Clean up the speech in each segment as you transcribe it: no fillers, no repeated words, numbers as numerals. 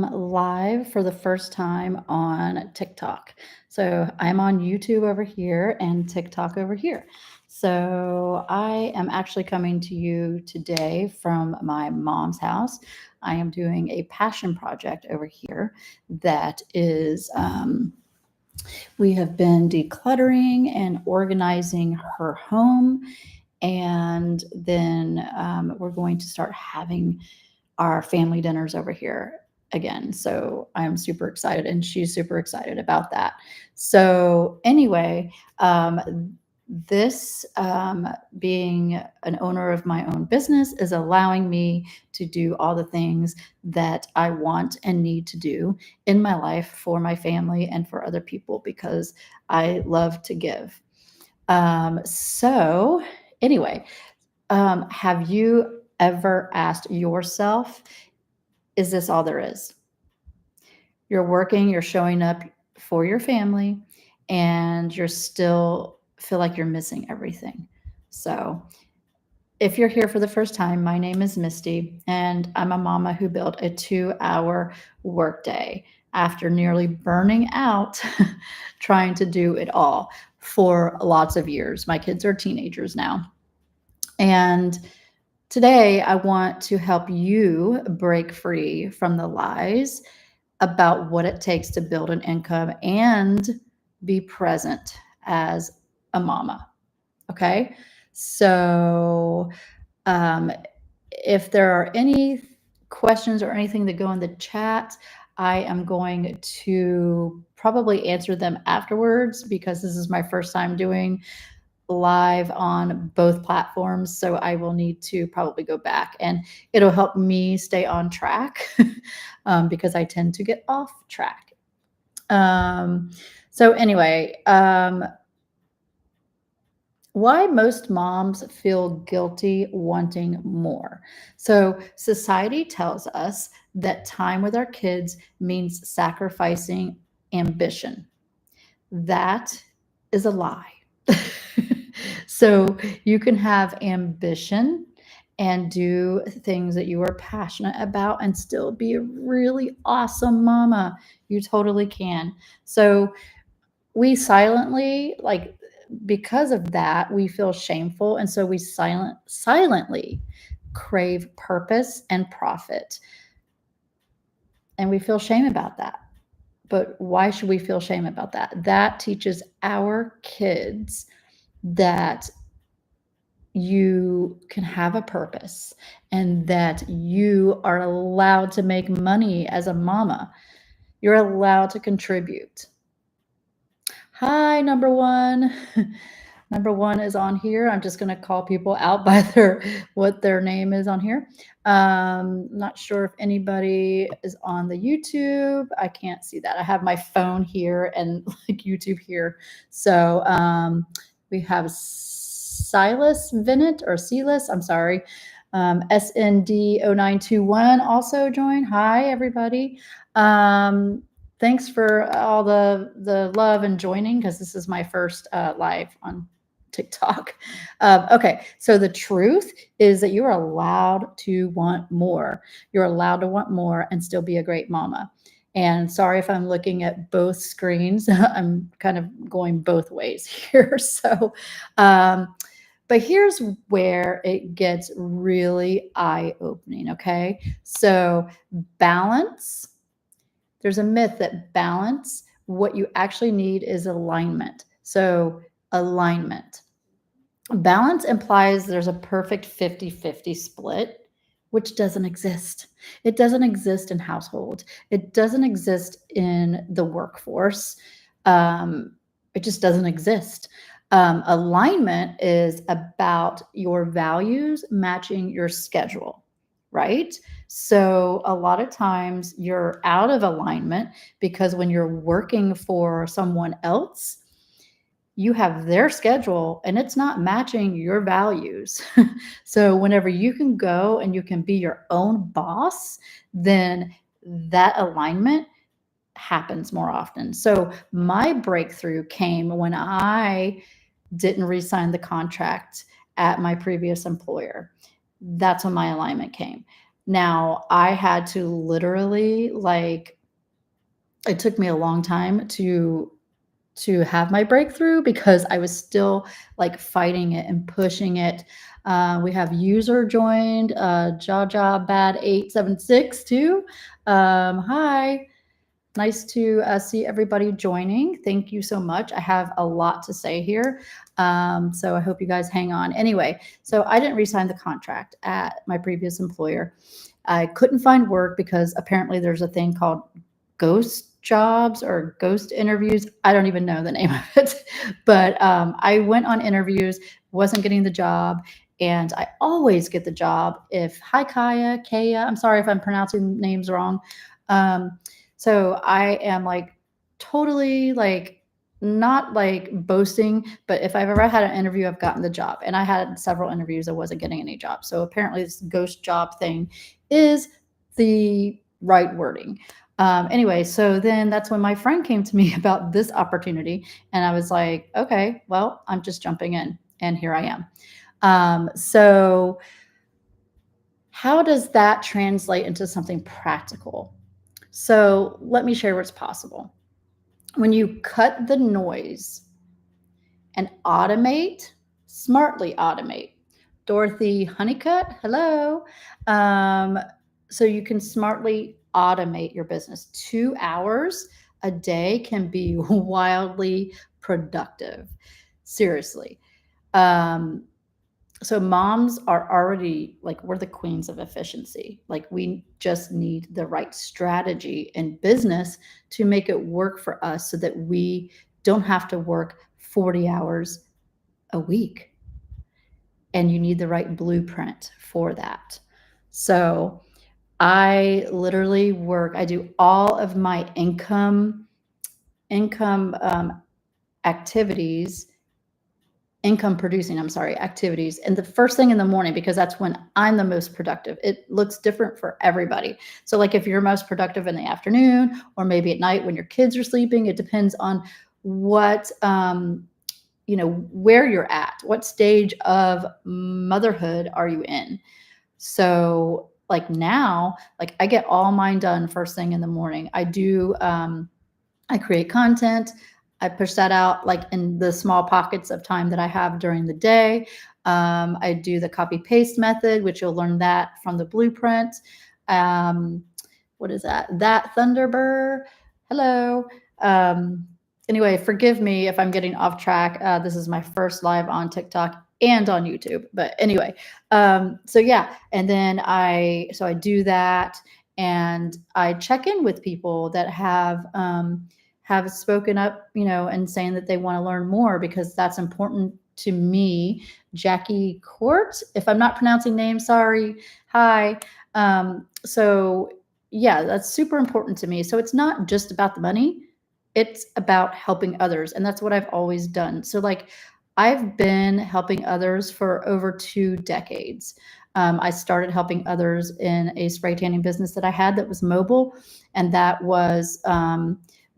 am live for the first time on TikTok. So I'm on YouTube over here and TikTok over here. So I am actually coming to you today from my mom's house. I am doing a passion project over here that is, we have been decluttering and organizing her home. And then we're going to start having our family dinners over here again. So I'm super excited, and she's super excited about that. So, anyway, this being an owner of my own business is allowing me to do all the things that I want and need to do in my life for my family and for other people because I love to give. So, anyway, have you ever asked yourself, is this all there is? You're working, you're showing up for your family, and you're still feel like you're missing everything. So, if you're here for the first time, my name is Misty, and I'm a mama who built a 2-hour workday after nearly burning out trying to do it all for lots of years. My kids are teenagers now. And today, I want to help you break free from the lies about what it takes to build an income and be present as a mama. Okay. So, um, if there are any questions or anything that go in the chat, I am going to probably answer them afterwards because this is my first time doing live on both platforms. So I will need to probably go back, and it'll help me stay on track because I tend to get off track. So anyway, why most moms feel guilty wanting more. So society tells us that time with our kids means sacrificing ambition. That is a lie. So you can have ambition and do things that you are passionate about and still be a really awesome mama. You totally can. So we silently, like, because of that, we feel shameful. And so we silently crave purpose and profit. And we feel shame about that. But why should we feel shame about that? That teaches our kids that you can have a purpose and that you are allowed to make money as a mama. You're allowed to contribute. Hi, number one. Number one is on here. I'm just going to call people out by what their name is on here. Not sure if anybody is on the YouTube. I can't see that. I have my phone here and like YouTube here. So we have Silas Vinet or Silas. I'm sorry. SND0921 also joined. Hi, everybody. Thanks for all the love and joining because this is my first live on TikTok. Okay, so the truth is that you're allowed to want more. You're allowed to want more and still be a great mama. And sorry if I'm looking at both screens. I'm kind of going both ways here. So, but here's where it gets really eye-opening, okay? So balance. There's a myth that balance, what you actually need is alignment. So alignment. Balance implies there's a perfect 50-50 split, which doesn't exist. It doesn't exist in households. It doesn't exist in the workforce. It just doesn't exist. Alignment is about your values matching your schedule, right? So a lot of times you're out of alignment because when you're working for someone else, you have their schedule and it's not matching your values. So whenever you can go and you can be your own boss, then that alignment happens more often. So my breakthrough came when I didn't re-sign the contract at my previous employer. That's when my alignment came. Now, I had to literally, like, it took me a long time to have my breakthrough because I was still, like, fighting it and pushing it. We have user joined, Jaja Bad 876 too. Hi. Nice to see everybody joining. Thank you so much. I have a lot to say here. So I hope you guys hang on. Anyway, so I didn't resign the contract at my previous employer. I couldn't find work because apparently there's a thing called ghost jobs or ghost interviews. I don't even know the name of it. But I went on interviews, wasn't getting the job. And I always get the job if, hi, Kaya, I'm sorry if I'm pronouncing names wrong. So I am like totally like not like boasting, but if I've ever had an interview, I've gotten the job. And I had several interviews, I wasn't getting any jobs. So apparently this ghost job thing is the right wording. Anyway, so then that's when my friend came to me about this opportunity. And I was like, okay, well, I'm just jumping in. And here I am. So how does that translate into something practical? So let me share what's possible. When you cut the noise and automate, smartly automate. Dorothy Honeycutt, hello. So you can smartly automate your business. 2 hours a day can be wildly productive. Seriously. So moms are already like, we're the queens of efficiency. Like, we just need the right strategy in business to make it work for us so that we don't have to work 40 hours a week. And you need the right blueprint for that. So I literally I do all of my income activities, income producing, activities. And the first thing in the morning, because that's when I'm the most productive. It looks different for everybody. So like if you're most productive in the afternoon or maybe at night when your kids are sleeping, it depends on what, where you're at, what stage of motherhood are you in? So like now, like I get all mine done first thing in the morning. I do, I create content. I push that out like in the small pockets of time that I have during the day. I do the copy paste method, which you'll learn that from the blueprint. What is that? That Thunderbird. Hello. Anyway, forgive me if I'm getting off track. This is my first live on TikTok and on YouTube. But anyway, so yeah. And then I do that and I check in with people that have spoken up, and saying that they want to learn more because that's important to me. Jackie Court, if I'm not pronouncing names, sorry. Hi. So yeah, that's super important to me. So it's not just about the money. It's about helping others. And that's what I've always done. So like I've been helping others for over 2 decades. I started helping others in a spray tanning business that I had that was mobile. And that was,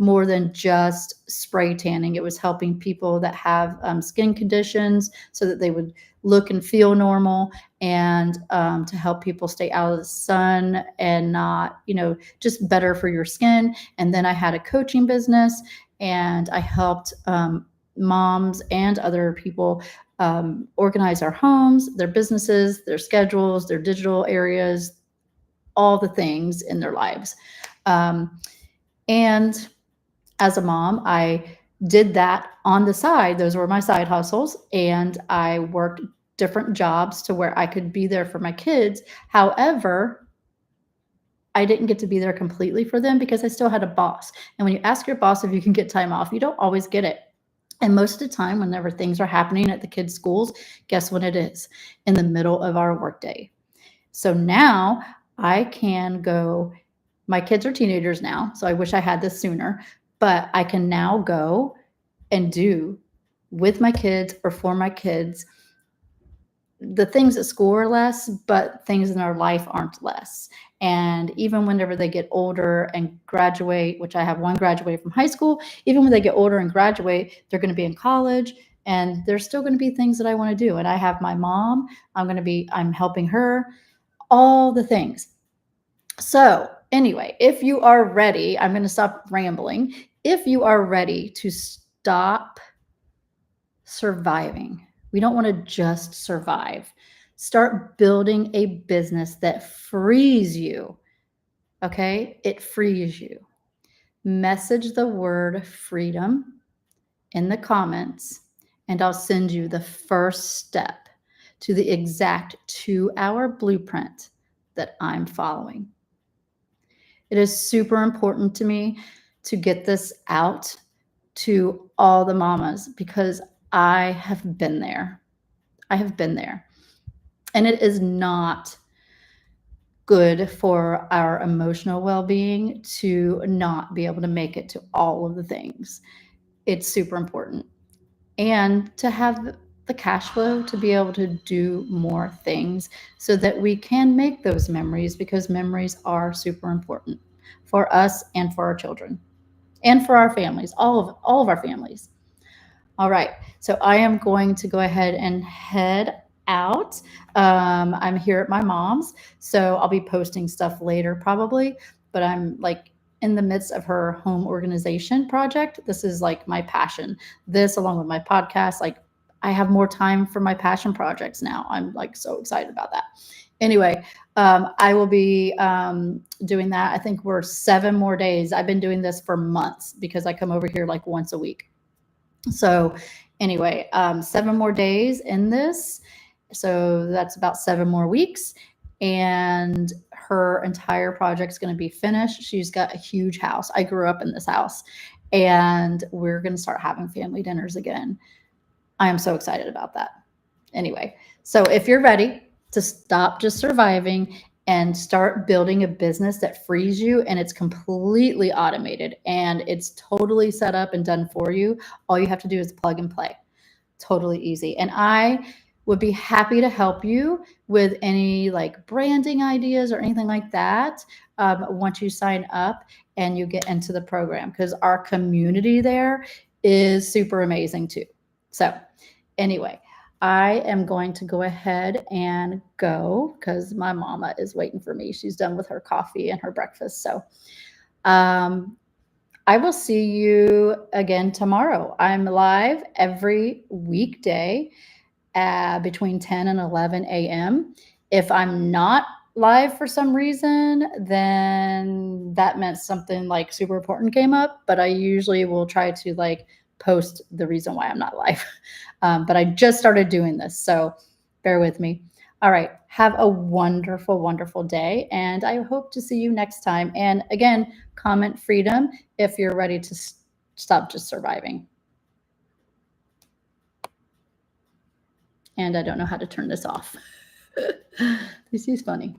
more than just spray tanning. It was helping people that have skin conditions so that they would look and feel normal, and to help people stay out of the sun and not, just better for your skin. And then I had a coaching business and I helped moms and other people organize our homes, their businesses, their schedules, their digital areas, all the things in their lives. And as a mom, I did that on the side. Those were my side hustles. And I worked different jobs to where I could be there for my kids. However, I didn't get to be there completely for them because I still had a boss. And when you ask your boss if you can get time off, you don't always get it. And most of the time, whenever things are happening at the kids' schools, guess when it is? In the middle of our workday. So now I can go, my kids are teenagers now, so I wish I had this sooner. But I can now go and do with my kids or for my kids the things at school are less, but things in our life aren't less. And even whenever they get older and graduate, which I have one graduated from high school, even when they get older and graduate, they're going to be in college and there's still going to be things that I want to do. And I have my mom, I'm helping her, all the things. So, anyway, if you are ready, I'm going to stop rambling. If you are ready to stop surviving, we don't want to just survive. Start building a business that frees you. Okay? It frees you. Message the word freedom in the comments, and I'll send you the first step to the exact 2-hour blueprint that I'm following. It is super important to me to get this out to all the mamas because I have been there. I have been there. And it is not good for our emotional well-being to not be able to make it to all of the things. It's super important. And to have the cash flow to be able to do more things so that we can make those memories, because memories are super important for us and for our children and for our families, all of our families. All right, so I am going to go ahead and head out. I'm here at my mom's, so I'll be posting stuff later probably, but I'm like in the midst of her home organization project. This is like my passion. This, along with my podcast, like I have more time for my passion projects now. I'm like so excited about that. Anyway, I will be doing that. I think we're 7 more days. I've been doing this for months because I come over here like once a week. So anyway, 7 more days in this. So that's about 7 more weeks. And her entire project's going to be finished. She's got a huge house. I grew up in this house, and we're going to start having family dinners again. I am so excited about that. Anyway, so if you're ready to stop just surviving and start building a business that frees you, and it's completely automated and it's totally set up and done for you, all you have to do is plug and play. Totally easy. And I would be happy to help you with any like branding ideas or anything like that once you sign up and you get into the program, because our community there is super amazing too. So anyway, I am going to go ahead and go because my mama is waiting for me. She's done with her coffee and her breakfast. So I will see you again tomorrow. I'm live every weekday between 10 and 11 a.m. If I'm not live for some reason, then that meant something like super important came up, but I usually will try to like post the reason why I'm not live. But I just started doing this, so bear with me. All right. Have a wonderful, wonderful day, and I hope to see you next time. And again, comment freedom if you're ready to stop just surviving. And I don't know how to turn this off. This is funny.